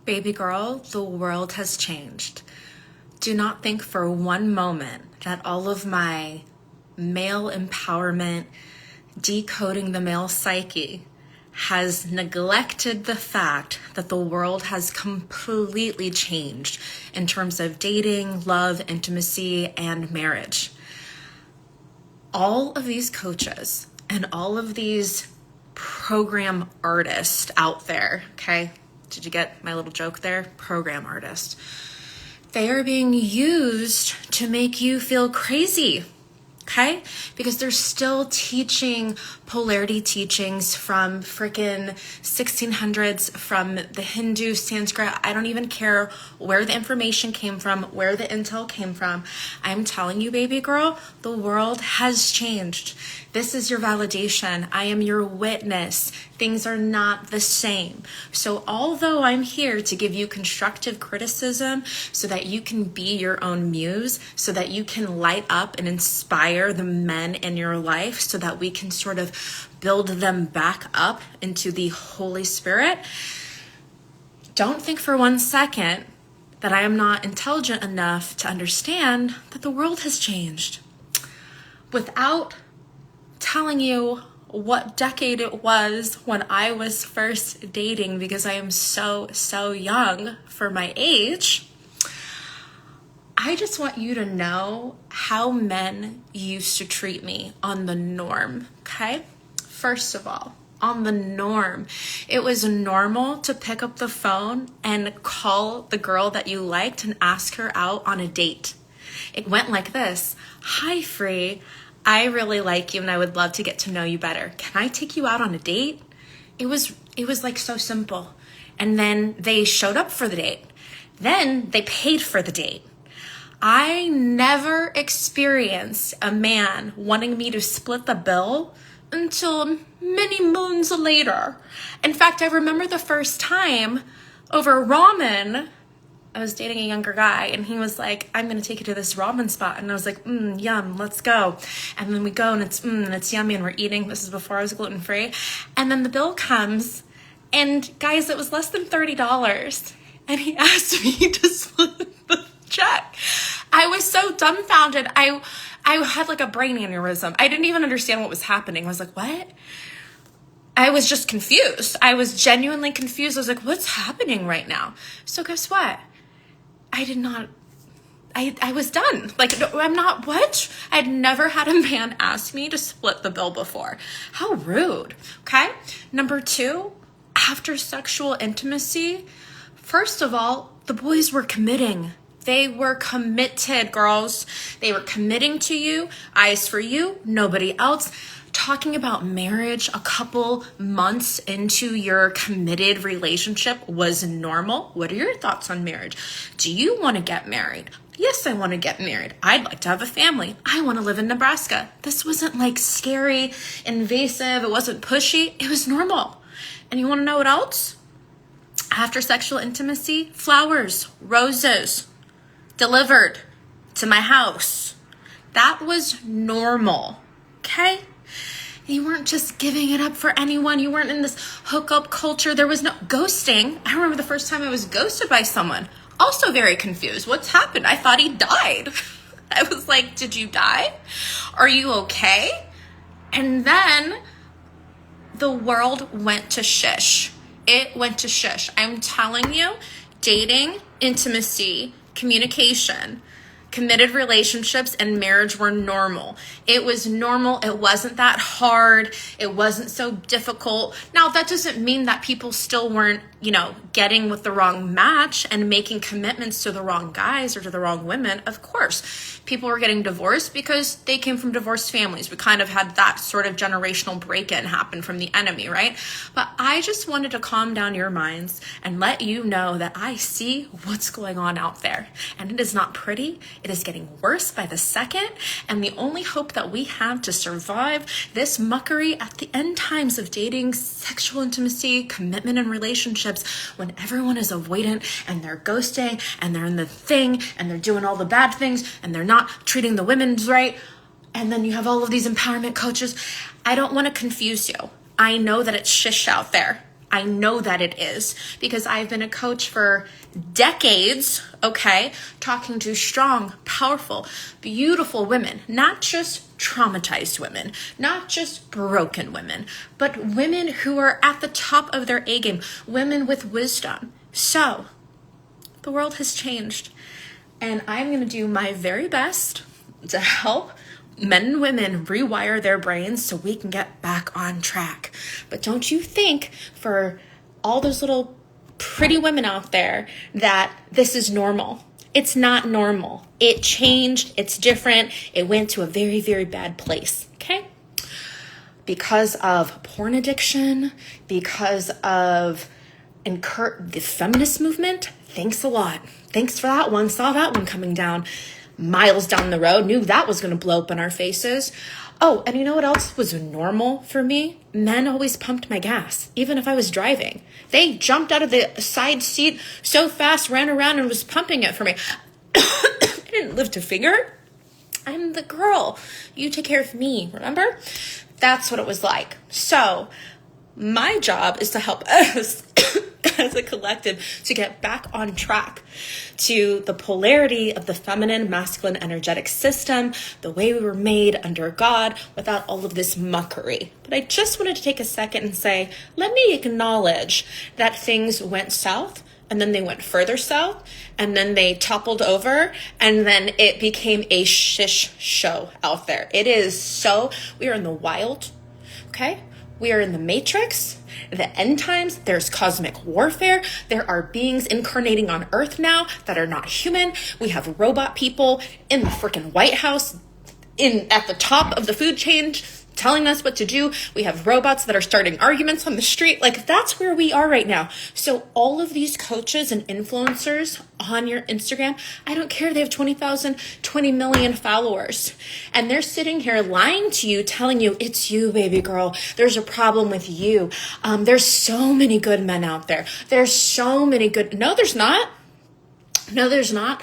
Baby girl, the world has changed. Do not think for one moment that all of my male empowerment, decoding the male psyche, has neglected the fact that the world has completely changed in terms of dating, love, intimacy, and marriage. All of these coaches and all of these program artists out there, okay? Did you get my little joke there? Program artist. They are being used to make you feel crazy, okay? Because they're still teaching polarity teachings from freaking 1600s, from the Hindu, Sanskrit. I don't even care where the information came from, where the intel came from. I'm telling you, baby girl, the world has changed. This is your validation. I am your witness. Things are not the same. So although I'm here to give you constructive criticism so that you can be your own muse, so that you can light up and inspire the men in your life, so that we can sort of build them back up into the Holy Spirit, don't think for 1 second that I am not intelligent enough to understand that the world has changed. Without telling you what decade it was when I was first dating, because I am so young for my age, I just want you to know how men used to treat me on the norm, okay? First of all, on the norm, it was normal to pick up the phone and call the girl that you liked and ask her out on a date. It went like this: "Hi, Free. I really like you and I would love to get to know you better. Can I take you out on a date?" It was like so simple. And then they showed up for the date. Then they paid for the date. I never experienced a man wanting me to split the bill until many moons later. In fact, I remember the first time over ramen, I was dating a younger guy and he was like, "I'm going to take you to this ramen spot." And I was like, yum, let's go. And then we go and it's yummy and we're eating. This is before I was gluten-free. And then the bill comes and guys, it was less than $30. And he asked me to split the check. I was so dumbfounded. I had like a brain aneurysm. I didn't even understand what was happening. I was like, what? I was just confused. I was genuinely confused. I was like, what's happening right now? So guess what? I was done. Like, I'm not, what? I'd never had a man ask me to split the bill before. How rude. Okay. Number 2, after sexual intimacy, first of all, the boys were committing. They were committed, girls. They were committing to you, eyes for you, nobody else. Talking about marriage a couple months into your committed relationship was normal. What are your thoughts on marriage? Do you want to get married? Yes, I want to get married. I'd like to have a family. I want to live in Nebraska. This wasn't like scary, invasive. It wasn't pushy. It was normal. And you want to know what else? After sexual intimacy, flowers, roses, delivered to my house. That was normal, okay? You weren't just giving it up for anyone. You weren't in this hookup culture. There was no ghosting. I remember the first time I was ghosted by someone. Also very confused. What's happened? I thought he died. I was like, did you die? Are you okay? And then the world went to shish. It went to shish. I'm telling you, dating, intimacy, communication, committed relationships, and marriage were normal. It was normal. It wasn't that hard. It wasn't so difficult. Now, that doesn't mean that people still weren't, getting with the wrong match and making commitments to the wrong guys or to the wrong women. Of course, people were getting divorced because they came from divorced families. We kind of had that sort of generational break-in happen from the enemy, right? But I just wanted to calm down your minds and let you know that I see what's going on out there. And it is not pretty. It is getting worse by the second. And the only hope that we have to survive this muckery at the end times of dating, sexual intimacy, commitment, and relationships, when everyone is avoidant and they're ghosting and they're in the thing and they're doing all the bad things and they're not treating the women right. And then you have all of these empowerment coaches. I don't want to confuse you. I know that it's shish out there. I know that it is because I've been a coach for decades, okay, talking to strong, powerful, beautiful women, not just traumatized women, not just broken women, but women who are at the top of their A game, women with wisdom. So the world has changed, and I'm going to do my very best to help men and women rewire their brains so we can get back on track. But don't you think for all those little pretty women out there that this is normal. It's not normal. It changed. It's different. It went to a very, very bad place. Okay? Because of porn addiction, because of the feminist movement. Thanks a lot. Thanks for that one. Saw that one coming down miles down the road. Knew that was going to blow up in our faces. Oh, and you know what else was normal for me? Men always pumped my gas, even if I was driving. They jumped out of the side seat so fast, ran around and was pumping it for me. I didn't live to figure. I'm the girl. You take care of me, remember? That's what it was like. So my job is to help us as a collective to get back on track to the polarity of the feminine, masculine, energetic system, the way we were made under God without all of this muckery. But I just wanted to take a second and say, let me acknowledge that things went south, and then they went further south, and then they toppled over, and then it became a shish show out there. It is so, we are in the wild, okay? We are in the matrix, the end times, there's cosmic warfare. There are beings incarnating on Earth now that are not human. We have robot people in the freaking White House, at the top of the food chain, telling us what to do. We have robots that are starting arguments on the street. Like, that's where we are right now. So all of these coaches and influencers on your Instagram, I don't care. They have 20,000, 20 million followers. And they're sitting here lying to you, telling you, it's you, baby girl. There's a problem with you. There's so many good men out there. There's so many good. No, there's not. No, there's not.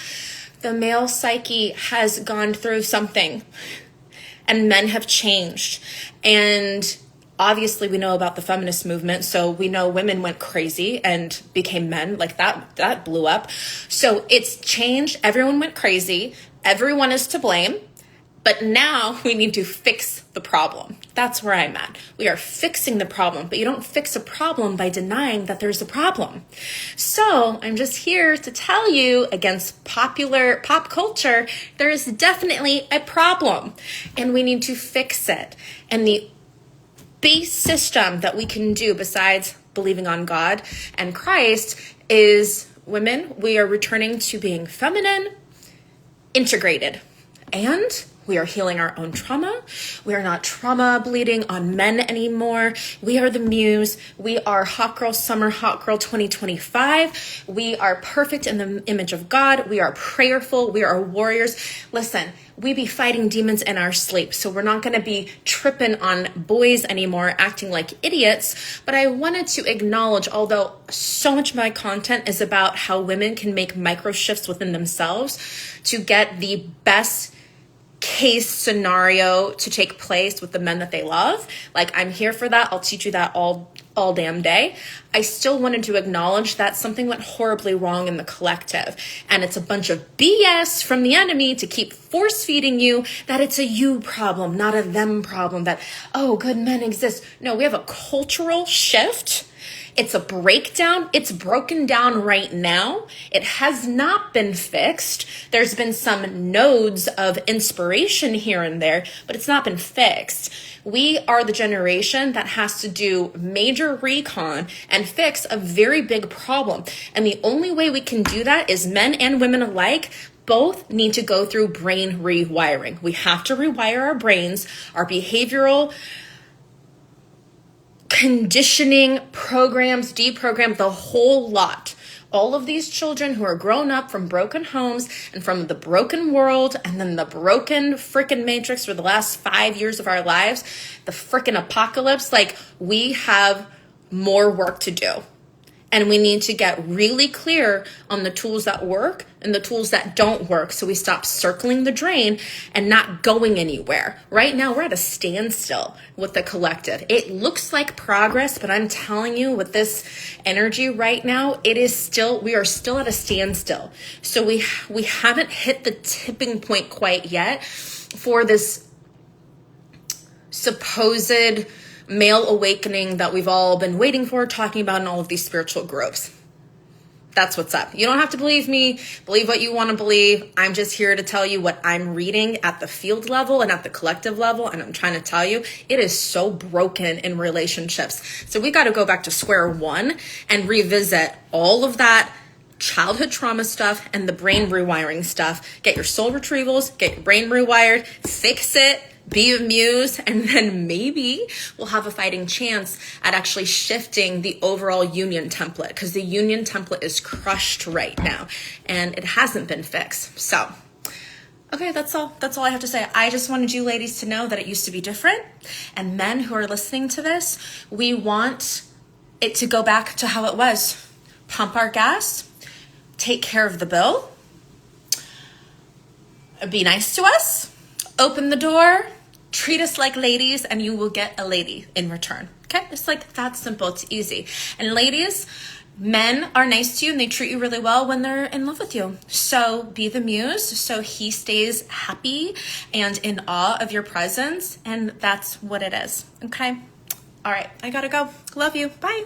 The male psyche has gone through something. And men have changed. And obviously we know about the feminist movement. So we know women went crazy and became men. Like that blew up. So it's changed. Everyone went crazy. Everyone is to blame. But now we need to fix the problem. That's where I'm at. We are fixing the problem, but you don't fix a problem by denying that there's a problem. So I'm just here to tell you, against popular pop culture, there is definitely a problem and we need to fix it. And the base system that we can do besides believing on God and Christ is, women, we are returning to being feminine, integrated, and we are healing our own trauma. We are not trauma bleeding on men anymore. We are the muse. We are Hot Girl Summer, Hot Girl 2025. We are perfect in the image of God. We are prayerful. We are warriors. Listen, we be fighting demons in our sleep. So we're not going to be tripping on boys anymore, acting like idiots. But I wanted to acknowledge, although so much of my content is about how women can make micro shifts within themselves to get the best case scenario to take place with the men that they love. Like, I'm here for that. I'll teach you that all damn day. I still wanted to acknowledge that something went horribly wrong in the collective. And it's a bunch of BS from the enemy to keep force feeding you that it's a you problem, not a them problem, that, oh, good men exist. No, we have a cultural shift. It's a breakdown. It's broken down right now. It has not been fixed. There's been some nodes of inspiration here and there, but it's not been fixed. We are the generation that has to do major recon and fix a very big problem. And the only way we can do that is men and women alike both need to go through brain rewiring. We have to rewire our brains, our behavioral conditioning programs, deprogram, the whole lot. All of these children who are grown up from broken homes and from the broken world and then the broken freaking matrix for the last 5 years of our lives, the freaking apocalypse, like, we have more work to do. And we need to get really clear on the tools that work and the tools that don't work, so we stop circling the drain and not going anywhere. Right now, we're at a standstill with the collective. It looks like progress, but I'm telling you, with this energy right now, we are still at a standstill. So we haven't hit the tipping point quite yet for this supposed male awakening that we've all been waiting for, talking about in all of these spiritual groups. That's what's up. You don't have to believe me. Believe what you want to believe. I'm just here to tell you what I'm reading at the field level and at the collective level. And I'm trying to tell you, it is so broken in relationships. So we got to go back to square one and revisit all of that childhood trauma stuff and the brain rewiring stuff. Get your soul retrievals, get your brain rewired, fix it, be amused, and then maybe we'll have a fighting chance at actually shifting the overall union template, because the union template is crushed right now and it hasn't been fixed. So, okay, that's all I have to say. I just wanted you ladies to know that it used to be different, and men who are listening to this, we want it to go back to how it was. Pump our gas, take care of the bill, be nice to us, open the door, treat us like ladies, and you will get a lady in return. Okay? It's like that simple. It's easy. And ladies, men are nice to you and they treat you really well when they're in love with you. So be the muse so he stays happy and in awe of your presence. And that's what it is. Okay? All right. I gotta go. Love you. Bye.